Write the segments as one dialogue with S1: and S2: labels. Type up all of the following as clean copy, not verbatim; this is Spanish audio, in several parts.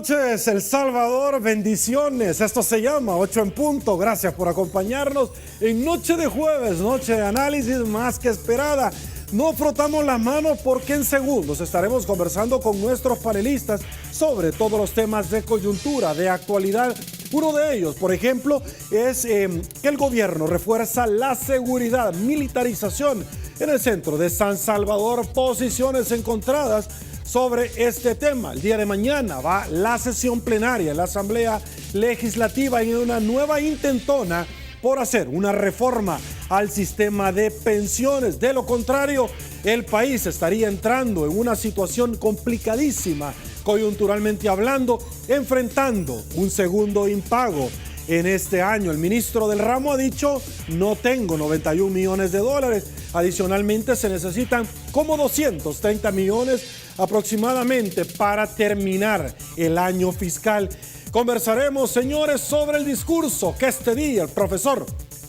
S1: noches, El Salvador, bendiciones. Esto se llama 8 en punto. Gracias por acompañarnos en noche de jueves, noche de análisis más que esperada. No frotamos las manos porque en segundos estaremos conversando con nuestros panelistas sobre todos los temas de coyuntura, de actualidad. Uno de ellos, por ejemplo, es que el gobierno refuerza la seguridad, militarización en el centro de San Salvador, posiciones encontradas sobre este tema. El día de mañana va la sesión plenaria en la Asamblea Legislativa en una nueva intentona por hacer una reforma al sistema de pensiones. De lo contrario, el país estaría entrando en una situación complicadísima, coyunturalmente hablando, enfrentando un segundo impago en este año. El ministro del ramo ha dicho: no tengo 91 millones de dólares. Adicionalmente, se necesitan como 230 millones aproximadamente para terminar el año fiscal. Conversaremos, señores, sobre el discurso que este día el profesor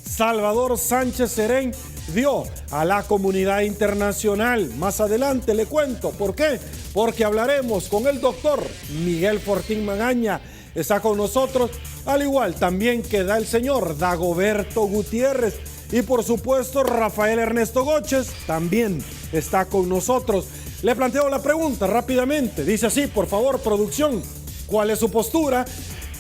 S1: Salvador Sánchez Serén dio a la comunidad internacional. Más adelante le cuento por qué. Porque hablaremos con el doctor Miguel Fortín Magaña. Está con nosotros, al igual también que da el señor Dagoberto Gutiérrez. Y por supuesto, Rafael Ernesto Goches también está con nosotros. Le planteo la pregunta rápidamente. Dice así, por favor, producción, ¿cuál es su postura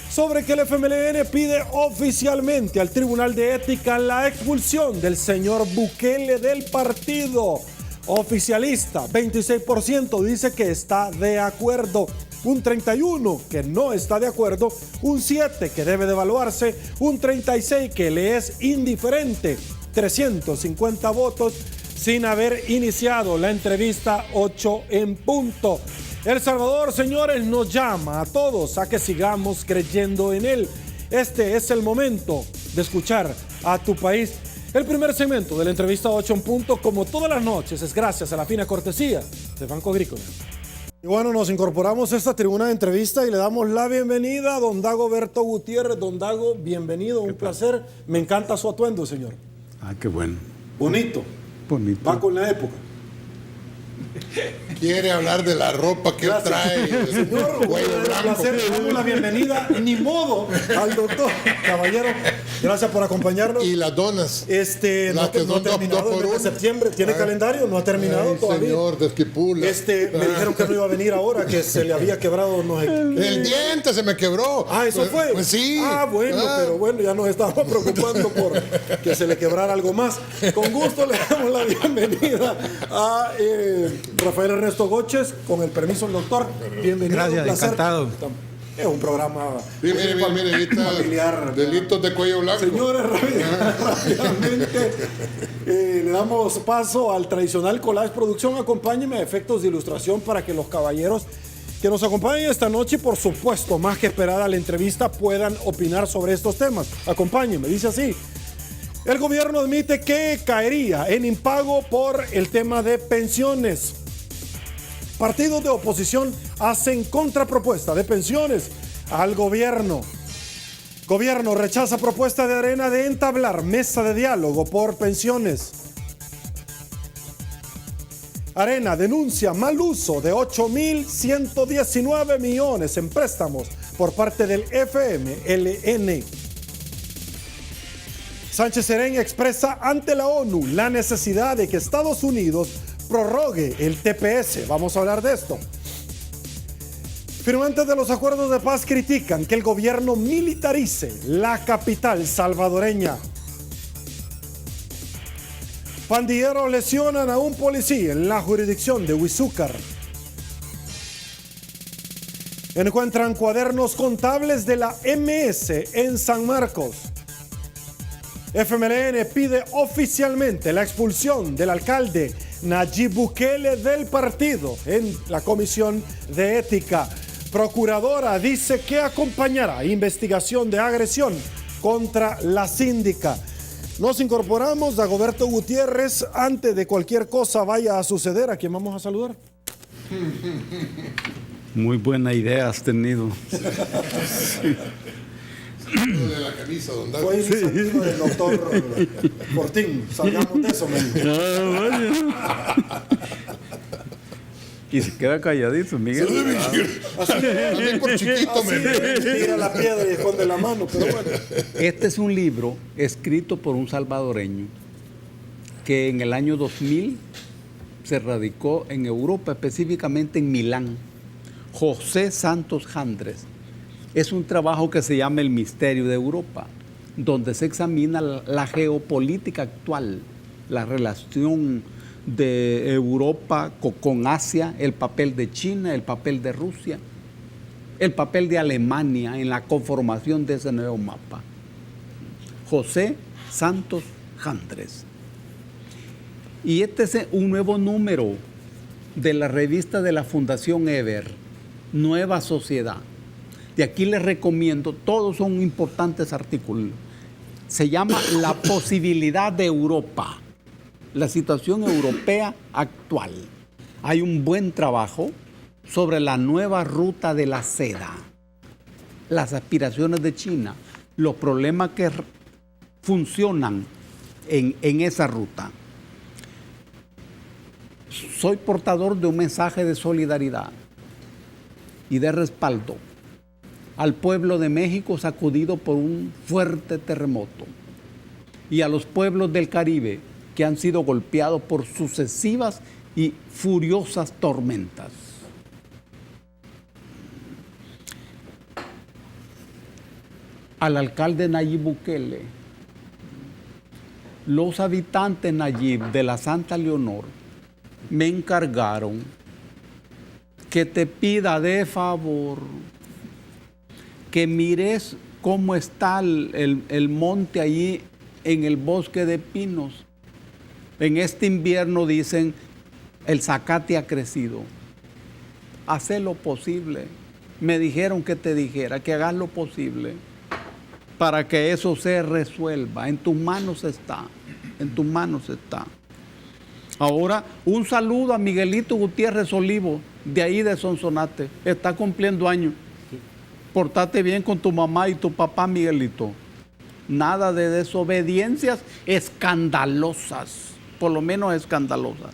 S1: sobre que el FMLN pide oficialmente al Tribunal de Ética la expulsión del señor Bukele del partido oficialista? 26% dice que está de acuerdo, un 31% que no está de acuerdo, un 7% que debe de evaluarse, un 36% que le es indiferente, 350 votos sin haber iniciado la entrevista 8 en punto. El Salvador, señores, nos llama a todos a que sigamos creyendo en él. Este es el momento de escuchar a tu país. El primer segmento de la entrevista 8 en punto, como todas las noches, es gracias a la fina cortesía de Banco Agrícola. Y bueno, nos incorporamos a esta tribuna de entrevista y le damos la bienvenida a don Dagoberto Gutiérrez. Don Dago, bienvenido, un placer. Me encanta su atuendo, señor.
S2: Ah, qué bueno.
S1: Bonito.
S2: Bonito.
S1: Va con la época.
S3: Quiere hablar de la ropa que él trae.
S1: Señor,
S3: cuello blanco.
S1: placer, le damos la bienvenida, ni modo, al doctor. Caballero, gracias por acompañarnos.
S3: Y las donas.
S1: Las que no ha terminado el mes de septiembre. ¿Tiene calendario? ¿No ha terminado todavía?
S3: Señor de Esquipula.
S1: Me dijeron que no iba a venir ahora, que se le había quebrado, no sé.
S3: El diente se me quebró.
S1: Ah, ¿eso fue?
S3: Pues sí.
S1: Bueno, pero bueno, ya nos estábamos preocupando por que se le quebrara algo más. Con gusto le damos la bienvenida a Rafael Ernesto Goches, con el permiso del doctor. Bienvenido.
S2: Gracias, encantado.
S1: Es un programa
S3: mire,
S1: familiar.
S3: Delitos de cuello blanco.
S1: Señores, rápidamente le damos paso al tradicional collage producción. Acompáñenme a efectos de ilustración para que los caballeros que nos acompañen esta noche y por supuesto, más que esperada la entrevista, puedan opinar sobre estos temas. Acompáñenme, dice así: el gobierno admite que caería en impago por el tema de pensiones. Partidos de oposición hacen contrapropuesta de pensiones al gobierno. Gobierno rechaza propuesta de Arena de entablar mesa de diálogo por pensiones. Arena denuncia mal uso de 8.119 millones en préstamos por parte del FMLN. Sánchez Serén expresa ante la ONU la necesidad de que Estados Unidos prorrogue el TPS. Vamos a hablar de esto. Firmantes de los acuerdos de paz critican que el gobierno militarice la capital salvadoreña. Pandilleros lesionan a un policía en la jurisdicción de Huizúcar. Encuentran cuadernos contables de la MS en San Marcos. FMLN pide oficialmente la expulsión del alcalde Nayib Bukele del partido en la Comisión de Ética. Procuradora dice que acompañará investigación de agresión contra la síndica. Nos incorporamos, Dagoberto Gutiérrez. Antes de cualquier cosa vaya a suceder, ¿a quién vamos a saludar?
S2: Muy buena idea has tenido.
S3: De la camisa, don Dago.
S1: Fue iniciativa del doctor Fortín. Salgamos de eso, men.
S2: Y se queda calladito, Miguel.
S3: A mí por chiquito me...
S1: Tira la piedra y esconde la mano, pero bueno.
S2: Este es un libro escrito por un salvadoreño que en el año 2000 se radicó en Europa, específicamente en Milán. José Santos Jandres. Es un trabajo que se llama El misterio de Europa, donde se examina la geopolítica actual, la relación de Europa con Asia, el papel de China, el papel de Rusia, el papel de Alemania en la conformación de ese nuevo mapa. José Santos Jandres. Y este es un nuevo número de la revista de la Fundación Eber, Nueva Sociedad. De aquí les recomiendo, todos son importantes artículos. Se llama La posibilidad de Europa, la situación europea actual. Hay un buen trabajo sobre la nueva ruta de la seda, las aspiraciones de China, los problemas que funcionan en esa ruta. Soy portador de un mensaje de solidaridad y de respaldo al pueblo de México sacudido por un fuerte terremoto y a los pueblos del Caribe que han sido golpeados por sucesivas y furiosas tormentas. Al alcalde Nayib Bukele, los habitantes Nayib de la Santa Leonor me encargaron que te pida de favor que mires cómo está el monte allí en el bosque de pinos. En este invierno dicen, el zacate ha crecido. Haz lo posible. Me dijeron que te dijera que hagas lo posible para que eso se resuelva. En tus manos está. En tus manos está. Ahora, un saludo a Miguelito Gutiérrez Olivo, de ahí de Sonsonate. Está cumpliendo años. Portate bien con tu mamá y tu papá, Miguelito. Nada de desobediencias escandalosas, por lo menos escandalosas.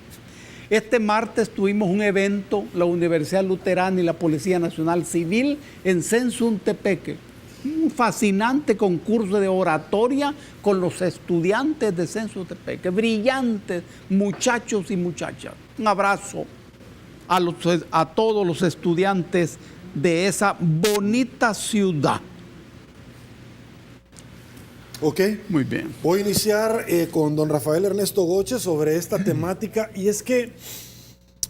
S2: Este martes tuvimos un evento, la Universidad Luterana y la Policía Nacional Civil en Sensuntepeque. Un fascinante concurso de oratoria con los estudiantes de Sensuntepeque, brillantes muchachos y muchachas. Un abrazo a todos los estudiantes de esa bonita ciudad.
S1: Ok.
S2: Muy bien.
S1: Voy a iniciar con don Rafael Ernesto Goche sobre esta temática, y es que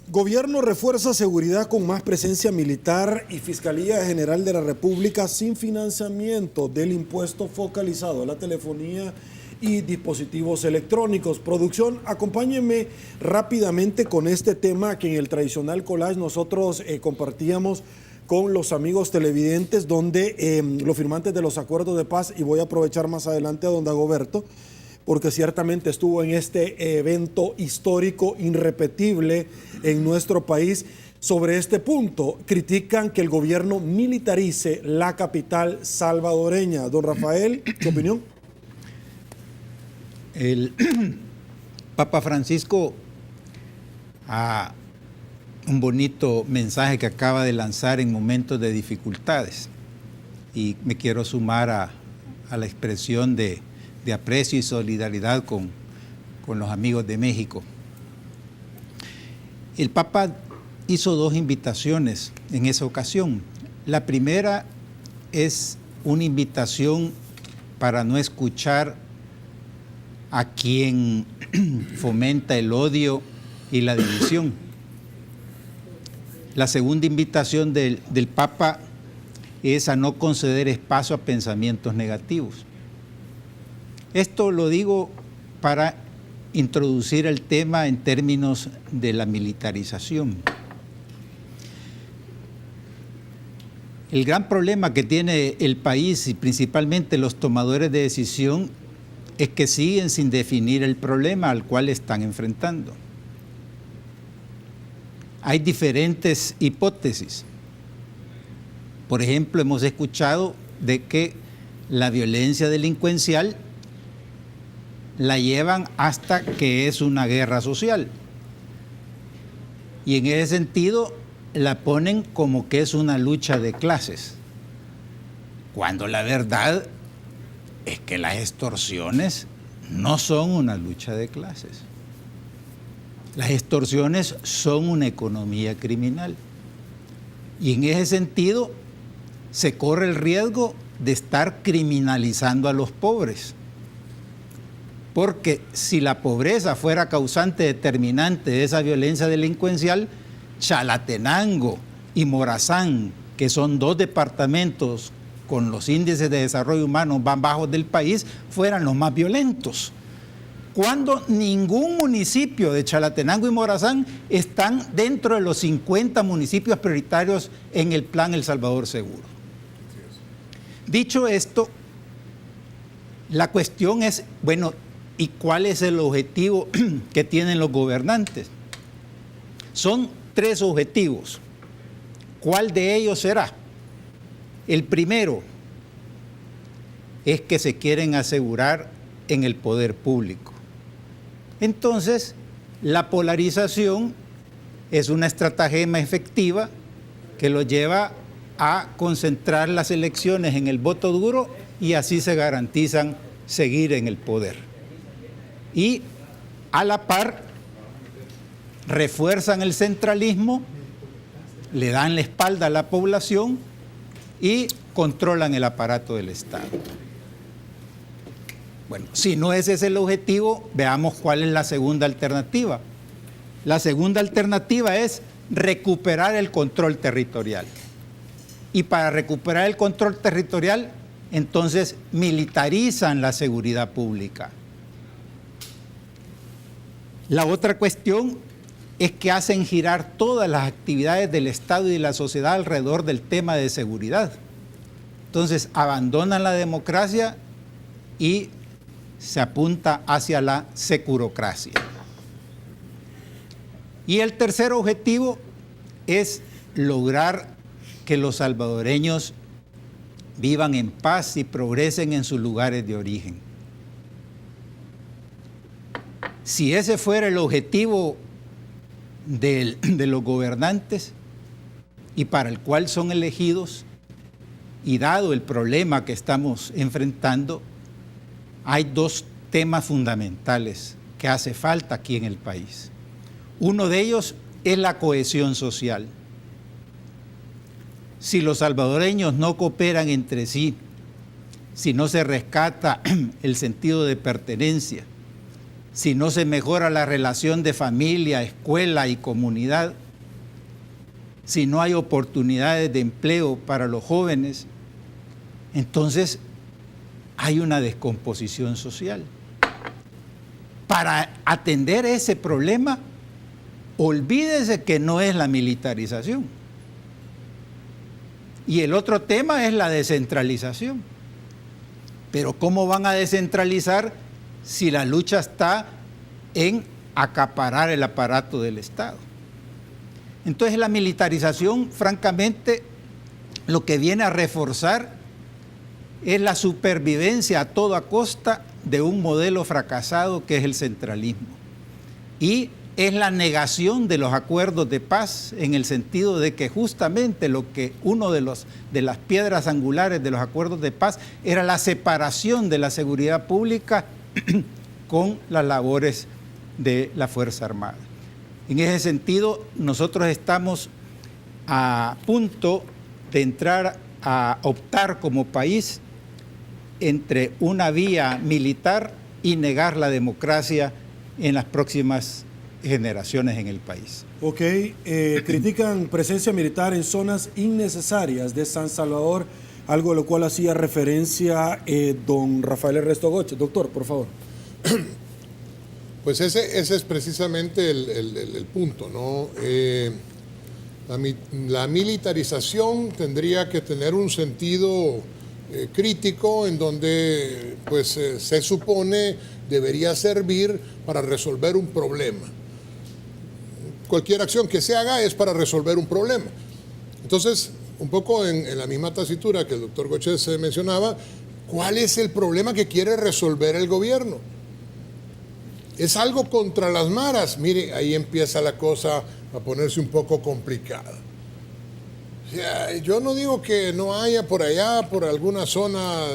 S1: gobierno refuerza seguridad con más presencia militar y Fiscalía General de la República sin financiamiento del impuesto focalizado a la telefonía y dispositivos electrónicos. Producción, acompáñenme rápidamente con este tema que en el tradicional collage nosotros compartíamos con los amigos televidentes, donde los firmantes de los acuerdos de paz, y voy a aprovechar más adelante a don Dagoberto, porque ciertamente estuvo en este evento histórico irrepetible en nuestro país. Sobre este punto, critican que el gobierno militarice la capital salvadoreña. Don Rafael, ¿tu opinión?
S4: El Papa Francisco un bonito mensaje que acaba de lanzar en momentos de dificultades, y me quiero sumar a la expresión de aprecio y solidaridad con los amigos de México. El Papa hizo dos invitaciones en esa ocasión. La primera es una invitación para no escuchar a quien fomenta el odio y la división. La segunda invitación del Papa es a no conceder espacio a pensamientos negativos. Esto lo digo para introducir el tema en términos de la militarización. El gran problema que tiene el país y principalmente los tomadores de decisión es que siguen sin definir el problema al cual están enfrentando. Hay diferentes hipótesis. Por ejemplo, hemos escuchado de que la violencia delincuencial la llevan hasta que es una guerra social. Y en ese sentido la ponen como que es una lucha de clases, cuando la verdad es que las extorsiones no son una lucha de clases. Las extorsiones son una economía criminal. Y en ese sentido se corre el riesgo de estar criminalizando a los pobres. Porque si la pobreza fuera causante determinante de esa violencia delincuencial, Chalatenango y Morazán, que son 2 departamentos con los índices de desarrollo humano más bajos del país, fueran los más violentos. Cuando ningún municipio de Chalatenango y Morazán están dentro de los 50 municipios prioritarios en el plan El Salvador Seguro. Dicho esto, la cuestión es, bueno, ¿y cuál es el objetivo que tienen los gobernantes? Son 3 objetivos. ¿Cuál de ellos será? El primero es que se quieren asegurar en el poder público. Entonces, la polarización es una estratagema efectiva que lo lleva a concentrar las elecciones en el voto duro y así se garantizan seguir en el poder. Y a la par refuerzan el centralismo, le dan la espalda a la población y controlan el aparato del Estado. Bueno, si no ese es el objetivo, veamos cuál es la segunda alternativa. La segunda alternativa es recuperar el control territorial. Y para recuperar el control territorial, entonces militarizan la seguridad pública. La otra cuestión es que hacen girar todas las actividades del Estado y de la sociedad alrededor del tema de seguridad. Entonces abandonan la democracia y se apunta hacia la securocracia. Y el tercer objetivo es lograr que los salvadoreños vivan en paz y progresen en sus lugares de origen. Si ese fuera el objetivo de los gobernantes y para el cual son elegidos, y dado el problema que estamos enfrentando, hay 2 temas fundamentales que hace falta aquí en el país. Uno de ellos es la cohesión social. Si los salvadoreños no cooperan entre sí, si no se rescata el sentido de pertenencia, si no se mejora la relación de familia, escuela y comunidad, si no hay oportunidades de empleo para los jóvenes, entonces hay una descomposición social. Para atender ese problema, olvídese que no es la militarización. Y el otro tema es la descentralización. Pero ¿cómo van a descentralizar si la lucha está en acaparar el aparato del Estado? Entonces la militarización, francamente, lo que viene a reforzar es la supervivencia a toda costa de un modelo fracasado que es el centralismo. Y es la negación de los acuerdos de paz en el sentido de que justamente uno de las piedras angulares de los acuerdos de paz era la separación de la seguridad pública con las labores de la Fuerza Armada. En ese sentido, nosotros estamos a punto de entrar a optar como país entre una vía militar y negar la democracia en las próximas generaciones en el país.
S1: Ok, critican presencia militar en zonas innecesarias de San Salvador, algo a lo cual hacía referencia don Rafael Ernesto Goche. Doctor, por favor.
S3: Pues ese es precisamente el punto, ¿no? La militarización tendría que tener un sentido crítico en donde pues se supone debería servir para resolver un problema. Cualquier acción que se haga es para resolver un problema. Entonces, un poco en la misma tesitura que el doctor Goches mencionaba, ¿cuál es el problema que quiere resolver el gobierno? es algo contra las maras. Mire, ahí empieza la cosa a ponerse un poco complicada. O sea, yo no digo que no haya por allá, por alguna zona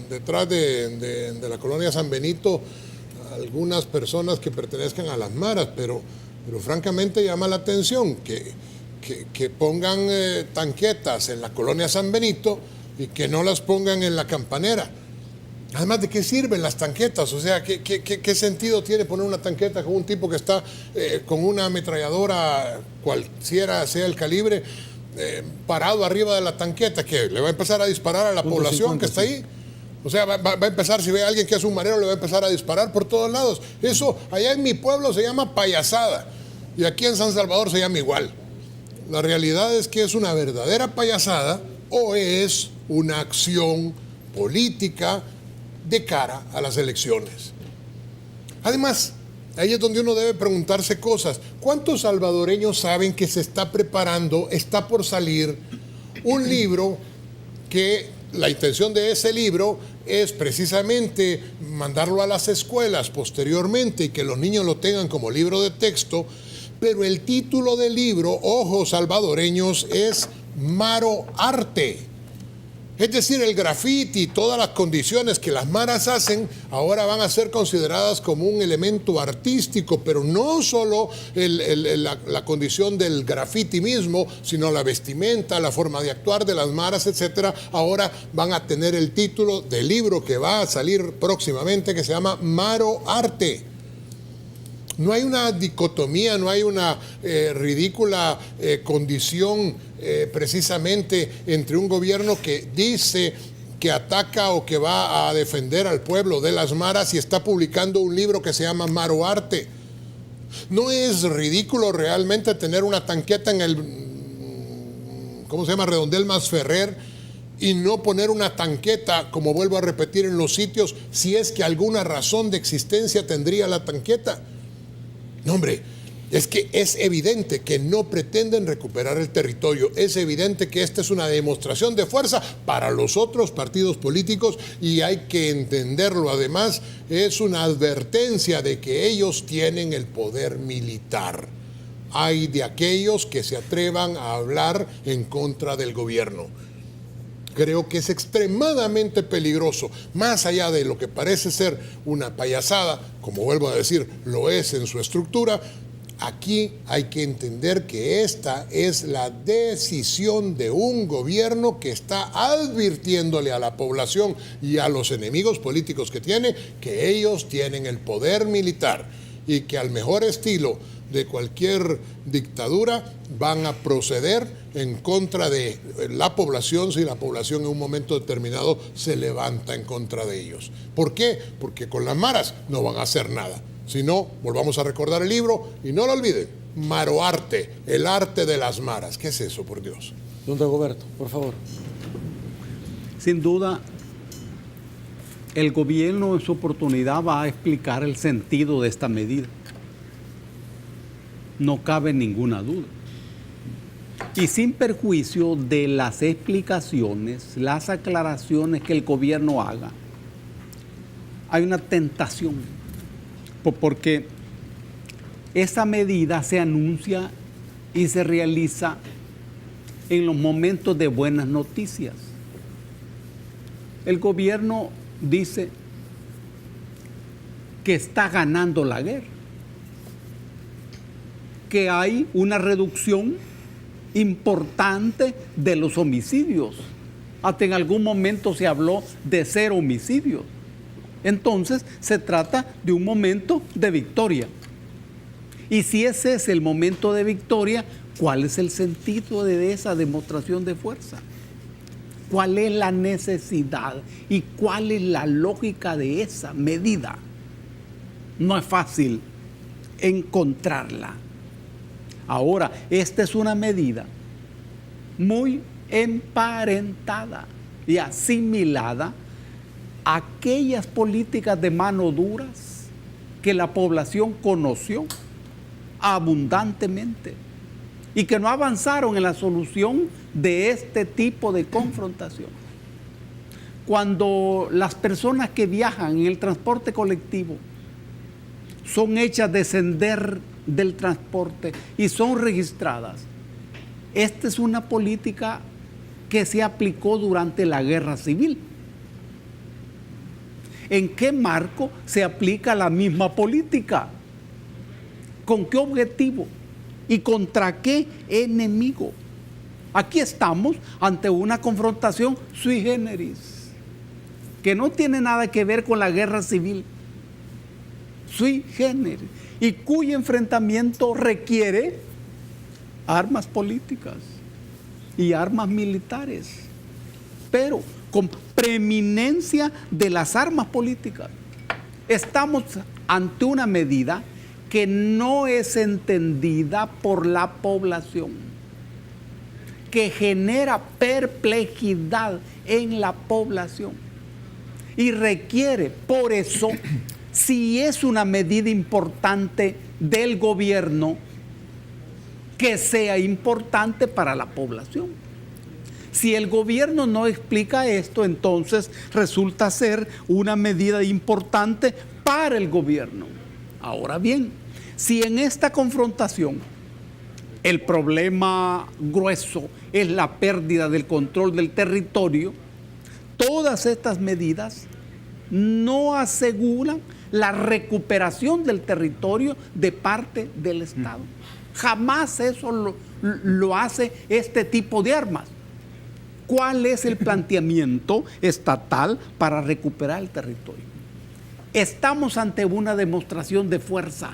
S3: detrás de la colonia San Benito, algunas personas que pertenezcan a las maras, pero francamente llama la atención que pongan tanquetas en la colonia San Benito y que no las pongan en la Campanera. Además, ¿de qué sirven las tanquetas? O sea, ¿qué sentido tiene poner una tanqueta con un tipo que está con una ametralladora, cualquiera sea el calibre, parado arriba de la tanqueta, que le va a empezar a disparar a la población que está ahí? O sea, va a empezar, si ve a alguien que es un marero, le va a empezar a disparar por todos lados. Eso, allá en mi pueblo se llama payasada, y aquí en San Salvador se llama igual. La realidad es que es una verdadera payasada o es una acción política de cara a las elecciones. Además, ahí es donde uno debe preguntarse cosas. ¿Cuántos salvadoreños saben que se está preparando, está por salir un libro que la intención de ese libro es precisamente mandarlo a las escuelas posteriormente y que los niños lo tengan como libro de texto? Pero el título del libro, ojo salvadoreños, es Maro Arte. Es decir, el graffiti y todas las condiciones que las maras hacen ahora van a ser consideradas como un elemento artístico, pero no solo la condición del graffiti mismo, sino la vestimenta, la forma de actuar de las maras, etcétera. Ahora van a tener el título del libro que va a salir próximamente, que se llama Maro Arte. No hay una dicotomía, no hay una ridícula condición precisamente entre un gobierno que dice que ataca o que va a defender al pueblo de las maras y está publicando un libro que se llama Maro Arte. ¿No es ridículo realmente tener una tanqueta en el, ¿cómo se llama?, Redondel Masferrer, y no poner una tanqueta, como vuelvo a repetir, en los sitios si es que alguna razón de existencia tendría la tanqueta? No, hombre, es que es evidente que no pretenden recuperar el territorio. Es evidente que esta es una demostración de fuerza para los otros partidos políticos y hay que entenderlo. Además, es una advertencia de que ellos tienen el poder militar. Hay de aquellos que se atrevan a hablar en contra del gobierno. Creo que es extremadamente peligroso, más allá de lo que parece ser una payasada, como vuelvo a decir, lo es en su estructura. Aquí hay que entender que esta es la decisión de un gobierno que está advirtiéndole a la población y a los enemigos políticos que tiene que ellos tienen el poder militar y que al mejor estilo de cualquier dictadura van a proceder en contra de la población si la población en un momento determinado se levanta en contra de ellos. ¿Por qué? Porque con las maras no van a hacer nada. Si no, volvamos a recordar el libro y no lo olviden, Maro Arte, el arte de las maras. ¿Qué es eso, por Dios?
S1: Don Dagoberto, por favor.
S2: Sin duda, el gobierno en su oportunidad va a explicar el sentido de esta medida. No cabe ninguna duda. Y sin perjuicio de las explicaciones, las aclaraciones que el gobierno haga, hay una tentación. Porque esa medida se anuncia y se realiza en los momentos de buenas noticias. El gobierno dice que está ganando la guerra, que hay una reducción importante de los homicidios. Hasta en algún momento se habló de 0 homicidios. Entonces se trata de un momento de victoria. Y si ese es el momento de victoria, ¿cuál es el sentido de esa demostración de fuerza? ¿Cuál es la necesidad y cuál es la lógica de esa medida? No es fácil encontrarla. Ahora, esta es una medida muy emparentada y asimilada a aquellas políticas de mano duras que la población conoció abundantemente y que no avanzaron en la solución de este tipo de confrontación. Cuando las personas que viajan en el transporte colectivo son hechas descender del transporte y son registradas. Esta es una política que se aplicó durante la Guerra Civil. ¿En qué marco se aplica la misma política? ¿Con qué objetivo? ¿Y contra qué enemigo? Aquí estamos ante una confrontación sui generis, que no tiene nada que ver con la Guerra Civil. Sui generis. Y cuyo enfrentamiento requiere armas políticas y armas militares, pero con preeminencia de las armas políticas. Estamos ante una medida que no es entendida por la población, que genera perplejidad en la población y requiere, por eso, si es una medida importante del gobierno, que sea importante para la población. Si el gobierno no explica esto, entonces resulta ser una medida importante para el gobierno. Ahora bien, si en esta confrontación el problema grueso es la pérdida del control del territorio, todas estas medidas no aseguran la recuperación del territorio de parte del Estado. Jamás eso lo hace este tipo de armas. ¿Cuál es el planteamiento estatal para recuperar el territorio? Estamos ante una demostración de fuerza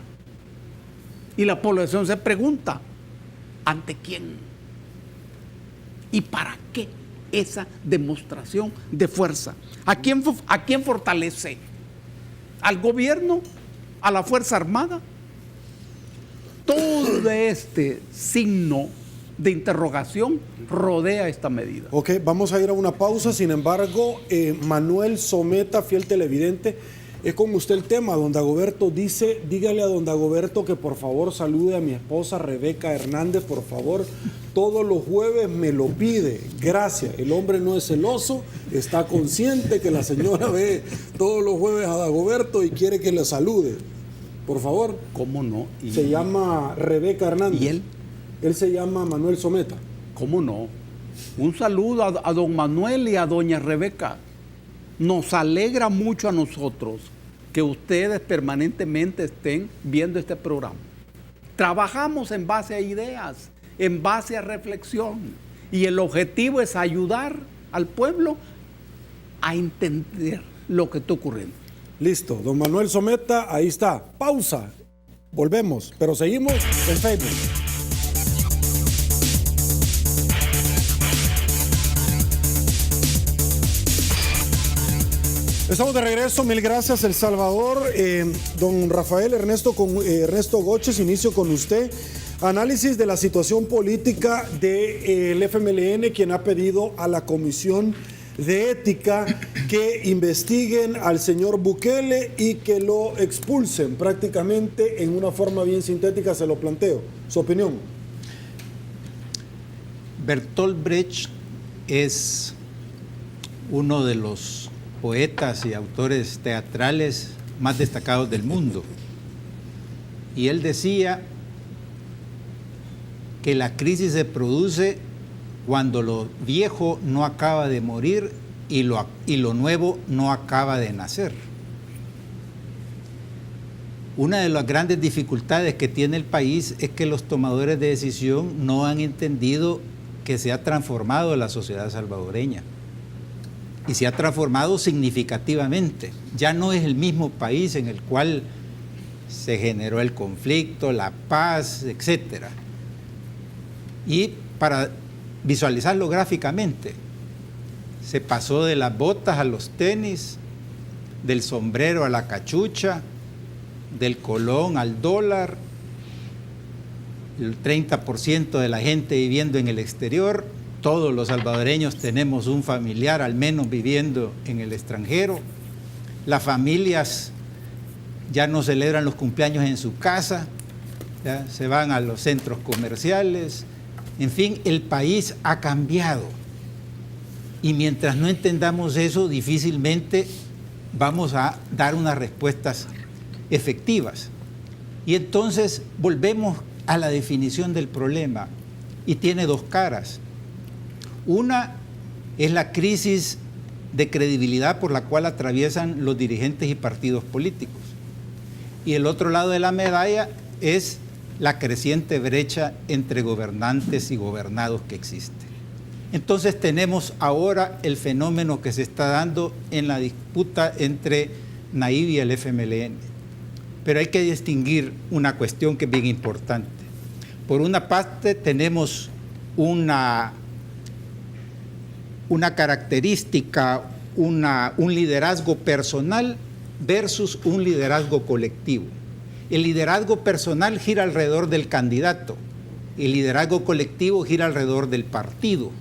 S2: y la población se pregunta, ¿ante quién? ¿Y para qué esa demostración de fuerza? ¿A quién fortalece? ¿Al gobierno? ¿A la Fuerza Armada? Todo este signo de interrogación rodea esta medida.
S1: Ok, vamos a ir a una pausa. Sin embargo, Manuel Someta, fiel televidente, es con usted el tema. Don Dagoberto dice, dígale a don Dagoberto que por favor salude a mi esposa Rebeca Hernández, por favor. Todos los jueves me lo pide. Gracias. El hombre no es celoso, está consciente que la señora ve todos los jueves a Dagoberto y quiere que le salude. Por favor.
S2: ¿Cómo no?
S1: Se llama Rebeca Hernández.
S2: ¿Y él?
S1: Él se llama Manuel Someta.
S2: ¿Cómo no? Un saludo a don Manuel y a doña Rebeca. Nos alegra mucho a nosotros que ustedes permanentemente estén viendo este programa. Trabajamos en base a ideas, en base a reflexión, y el objetivo es ayudar al pueblo a entender lo que está ocurriendo.
S1: Listo, don Manuel Someta, ahí está. Pausa. Volvemos, pero seguimos en Facebook. Estamos de regreso, mil gracias El Salvador. Don Rafael Ernesto Goches, inicio con usted. Análisis de la situación política del FMLN, quien ha pedido a la Comisión de Ética que investiguen al señor Bukele y que lo expulsen. Prácticamente en una forma bien sintética se lo planteo. ¿Su opinión?
S4: Bertolt Brecht es uno de los poetas y autores teatrales más destacados del mundo. Y él decía que la crisis se produce cuando lo viejo no acaba de morir y lo nuevo no acaba de nacer. Una de las grandes dificultades que tiene el país es que los tomadores de decisión no han entendido que se ha transformado la sociedad salvadoreña. Y se ha transformado significativamente. Ya no es el mismo país en el cual se generó el conflicto, la paz, etc. Y para visualizarlo gráficamente, se pasó de las botas a los tenis, del sombrero a la cachucha, del colón al dólar, el 30% de la gente viviendo en el exterior. Todos los salvadoreños tenemos un familiar al menos viviendo en el extranjero. Las familias ya no celebran los cumpleaños en su casa, ya se van a los centros comerciales. En fin, el país ha cambiado. Y mientras no entendamos eso, difícilmente vamos a dar unas respuestas efectivas. Y entonces volvemos a la definición del problema y tiene dos caras. Una es la crisis de credibilidad por la cual atraviesan los dirigentes y partidos políticos. Y el otro lado de la medalla es la creciente brecha entre gobernantes y gobernados que existe. Entonces tenemos ahora el fenómeno que se está dando en la disputa entre Nayib y el FMLN. Pero hay que distinguir una cuestión que es bien importante. Por una parte tenemos una característica, un liderazgo personal versus un liderazgo colectivo. El liderazgo personal gira alrededor del candidato, el liderazgo colectivo gira alrededor del partido.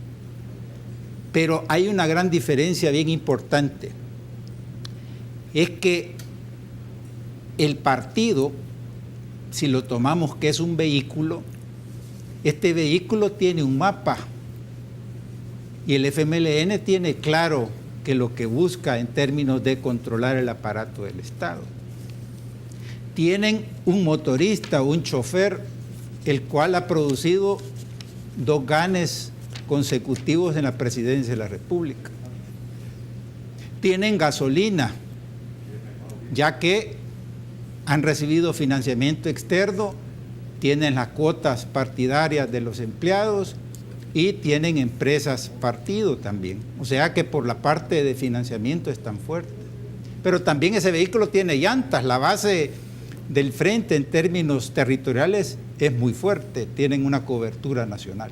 S4: Pero hay una gran diferencia bien importante. Es que el partido, si lo tomamos que es un vehículo, este vehículo tiene un mapa y el FMLN tiene claro que lo que busca en términos de controlar el aparato del Estado. Tienen un motorista, un chofer, el cual ha producido 2 ganes consecutivos en la presidencia de la República. Tienen gasolina, ya que han recibido financiamiento externo, tienen las cuotas partidarias de los empleados y tienen empresas partido también. O sea que por la parte de financiamiento están fuertes. Pero también ese vehículo tiene llantas, la base del frente en términos territoriales es muy fuerte, tienen una cobertura nacional.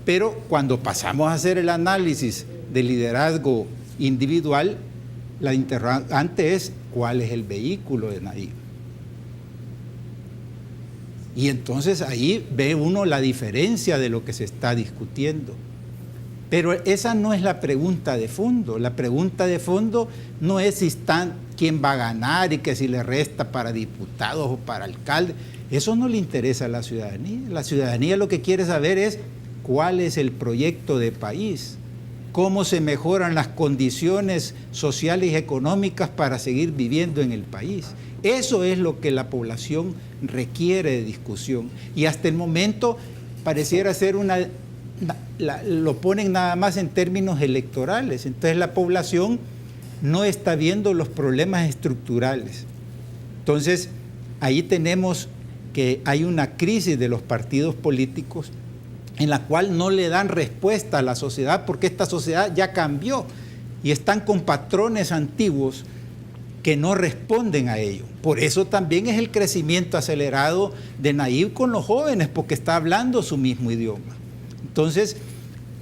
S4: Pero cuando pasamos a hacer el análisis del liderazgo individual, la interrogante es ¿cuál es el vehículo de Nayib? Y entonces ahí ve uno la diferencia de lo que se está discutiendo. Pero esa no es la pregunta de fondo. La pregunta de fondo no es si están, quién va a ganar y que si le resta para diputados o para alcalde. Eso no le interesa a la ciudadanía. La ciudadanía lo que quiere saber es cuál es el proyecto de país, cómo se mejoran las condiciones sociales y económicas para seguir viviendo en el país. Eso es lo que la población requiere de discusión. Y hasta el momento pareciera ser lo ponen nada más en términos electorales. Entonces la población no está viendo los problemas estructurales. Entonces ahí tenemos que hay una crisis de los partidos políticos en la cual no le dan respuesta a la sociedad porque esta sociedad ya cambió y están con patrones antiguos que no responden a ello. Por eso también es el crecimiento acelerado de Nayib con los jóvenes, porque está hablando su mismo idioma. Entonces,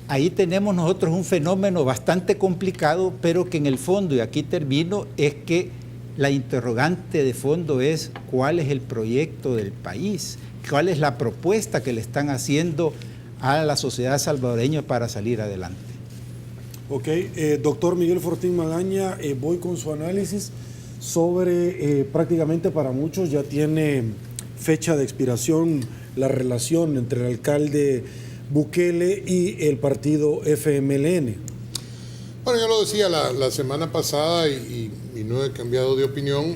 S4: ahí tenemos nosotros un fenómeno bastante complicado, pero que en el fondo, y aquí termino, es que la interrogante de fondo es cuál es el proyecto del país, cuál es la propuesta que le están haciendo a la sociedad salvadoreña para salir adelante.
S1: Ok, doctor Miguel Fortín Magaña, voy con su análisis sobre, prácticamente para muchos ya tiene fecha de expiración la relación entre el alcalde Bukele y el partido FMLN.
S3: Bueno, yo lo decía la semana pasada y no he cambiado de opinión.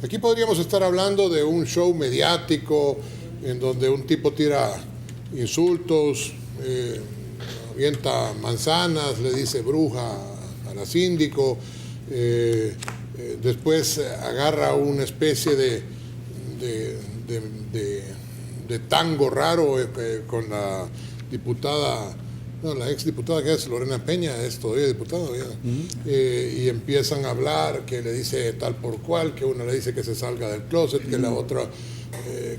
S3: Aquí podríamos estar hablando de un show mediático en donde un tipo tira insultos, avienta manzanas, le dice bruja a la síndico, después agarra una especie de tango raro con la diputada, no, la ex diputada que es Lorena Peña, es todavía diputada, y empiezan a hablar, que le dice tal por cual, que una le dice que se salga del closet, que la otra,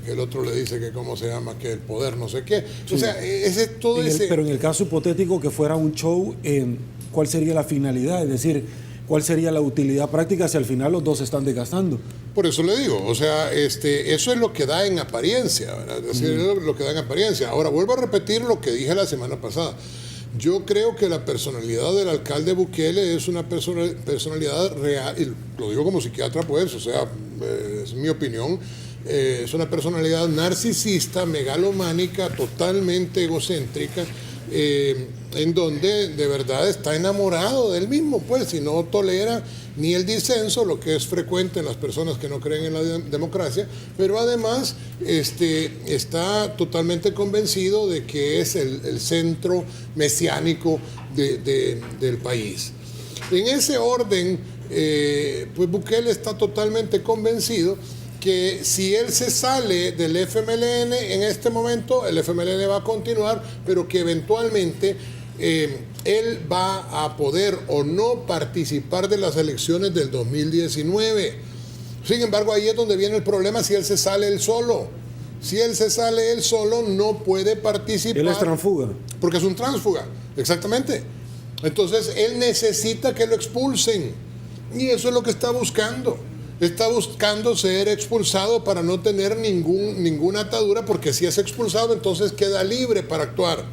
S3: que el otro le dice que cómo se llama, que el poder no sé qué. Sí. O sea, pero
S1: en el caso hipotético que fuera un show, ¿cuál sería la finalidad? Es decir, ¿cuál sería la utilidad práctica si al final los dos se están desgastando?
S3: Por eso le digo, o sea, eso es lo que da en apariencia, ¿verdad? Es decir, es lo que da en apariencia. Ahora, vuelvo a repetir lo que dije la semana pasada. Yo creo que la personalidad del alcalde Bukele es una personalidad real, y lo digo como psiquiatra, pues, o sea, es mi opinión, es una personalidad narcisista, megalománica, totalmente egocéntrica, en donde de verdad está enamorado del mismo, pues, y no tolera ni el disenso, lo que es frecuente en las personas que no creen en la democracia, pero además está totalmente convencido de que es el centro mesiánico del país. En ese orden, pues Bukele está totalmente convencido que si él se sale del FMLN en este momento, el FMLN va a continuar, pero que eventualmente él va a poder o no participar de las elecciones del 2019. Sin embargo, ahí es donde viene el problema si él se sale él solo. Si él se sale él solo, no puede participar.
S1: Él es transfuga.
S3: Porque es un tránsfuga, exactamente. Entonces, él necesita que lo expulsen. Y eso es lo que está buscando. Está buscando ser expulsado para no tener ninguna atadura, porque si es expulsado, entonces queda libre para actuar.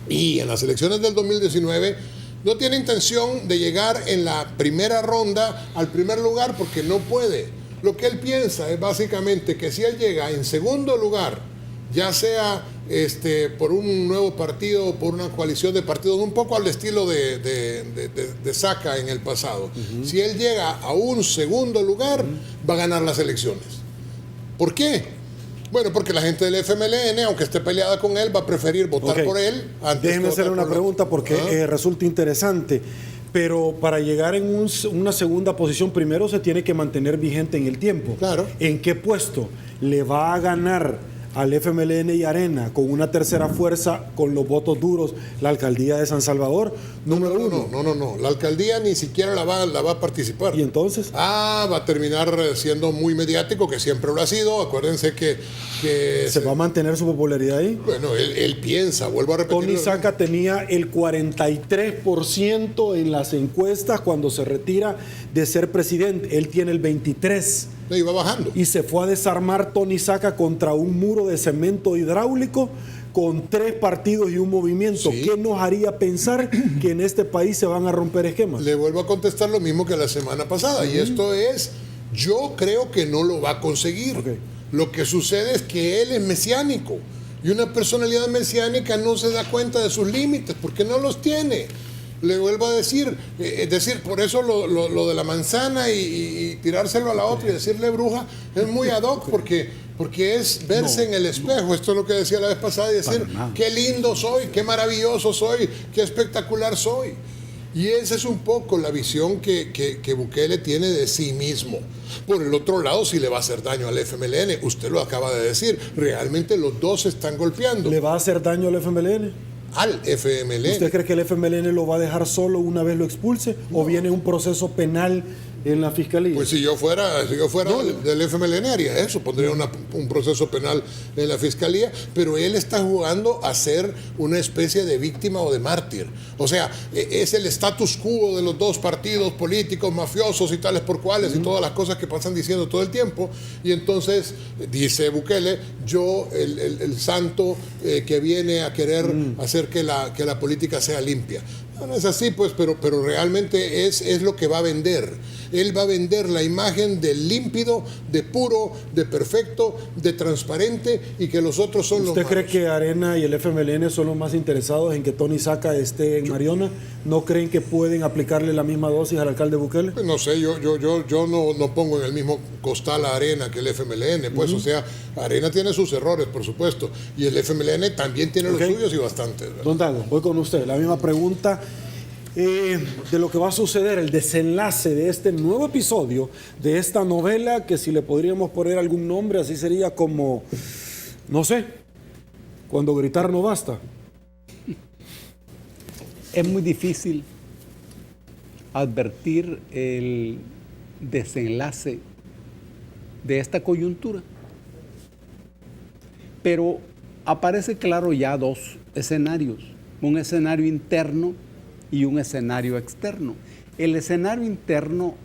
S3: Y en las elecciones del 2019 no tiene intención de llegar en la primera ronda al primer lugar, porque no puede. Lo que él piensa es básicamente que si él llega en segundo lugar, ya sea por un nuevo partido o por una coalición de partidos, un poco al estilo de Saca en el pasado. Si él llega a un segundo lugar, va a ganar las elecciones. ¿Por qué? Bueno, porque la gente del FMLN, aunque esté peleada con él, va a preferir votar por él antes.
S1: Déjeme hacerle una pregunta porque resulta interesante. Pero para llegar en una segunda posición, primero se tiene que mantener vigente en el tiempo.
S3: Claro.
S1: ¿En qué puesto le va a ganar al FMLN y Arena con una tercera fuerza con los votos duros la alcaldía de San Salvador? Número uno.
S3: No. La alcaldía ni siquiera la va a participar.
S1: ¿Y entonces?
S3: Va a terminar siendo muy mediático, que siempre lo ha sido. Acuérdense que
S1: ¿Se va a mantener su popularidad ahí?
S3: Bueno, él piensa, vuelvo a repetir.
S1: Tony Saca tenía el 43% en las encuestas cuando se retira de ser presidente. Él tiene el 23%.
S3: Y va bajando.
S1: Y se fue a desarmar Tony Saca contra un muro de cemento hidráulico con 3 partidos y un movimiento. Sí. ¿Qué nos haría pensar que en este país se van a romper esquemas?
S3: Le vuelvo a contestar lo mismo que la semana pasada. Y esto es, yo creo que no lo va a conseguir. Okay. Lo que sucede es que él es mesiánico. Y una personalidad mesiánica no se da cuenta de sus límites porque no los tiene. Le vuelvo a decir, por eso lo de la manzana y tirárselo a la otra y decirle bruja es muy ad hoc, porque es verse en el espejo. Esto es lo que decía la vez pasada y decir, qué lindo soy, qué maravilloso soy, qué espectacular soy. Y esa es un poco la visión que Bukele tiene de sí mismo. Por el otro lado, si le va a hacer daño al FMLN, usted lo acaba de decir, realmente los dos se están golpeando.
S1: ¿Le va a hacer daño al FMLN?
S3: Al FMLN.
S1: ¿Usted cree que el FMLN lo va a dejar solo una vez lo expulse? No. ¿O viene un proceso penal en la fiscalía?
S3: Pues si yo fuera del FMLN haría eso, pondría un proceso penal en la fiscalía, pero él está jugando a ser una especie de víctima o de mártir. O sea, es el status quo de los dos partidos políticos mafiosos y tales por cuales y todas las cosas que pasan diciendo todo el tiempo. Y entonces dice Bukele, yo el santo que viene a querer hacer que la política sea limpia. No es así, pues, pero realmente es lo que va a vender. Él va a vender la imagen de límpido, de puro, de perfecto, de transparente y que los otros son los malos.
S1: ¿Usted cree que Arena y el FMLN son los más interesados en que Tony Saca esté en Mariona? ¿No creen que pueden aplicarle la misma dosis al alcalde Bukele?
S3: Pues no sé, yo no pongo en el mismo costal a Arena que el FMLN, pues, o sea, Arena tiene sus errores, por supuesto, y el FMLN también tiene los suyos y bastantes.
S1: Don Dago, voy con usted, la misma pregunta. De lo que va a suceder, el desenlace de este nuevo episodio de esta novela, que si le podríamos poner algún nombre, así sería como, no sé, cuando gritar no basta.
S2: Es muy difícil advertir el desenlace de esta coyuntura, pero aparece claro ya 2 escenarios, un escenario interno y un escenario externo. El escenario interno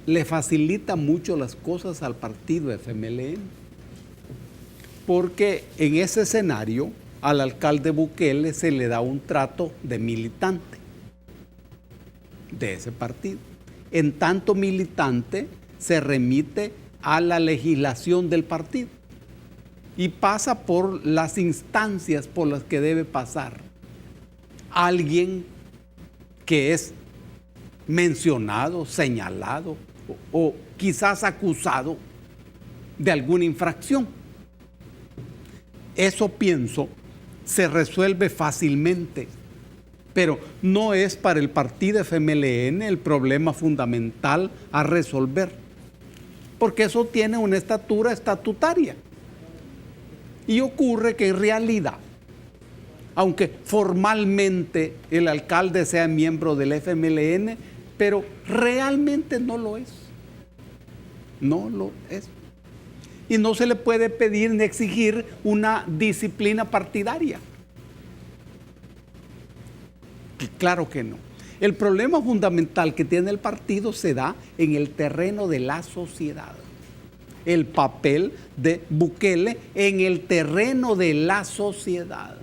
S2: le facilita mucho las cosas al partido FMLN, porque en ese escenario al alcalde Bukele se le da un trato de militante de ese partido. En tanto militante se remite a la legislación del partido y pasa por las instancias por las que debe pasar alguien que es mencionado, señalado o quizás acusado de alguna infracción. Eso, pienso, se resuelve fácilmente, pero no es para el partido FMLN el problema fundamental a resolver, porque eso tiene una estatura estatutaria. Y ocurre que en realidad, aunque formalmente el alcalde sea miembro del FMLN, pero realmente no lo es. No lo es. Y no se le puede pedir ni exigir una disciplina partidaria. Claro que no. El problema fundamental que tiene el partido se da en el terreno de la sociedad. El papel de Bukele en el terreno de la sociedad.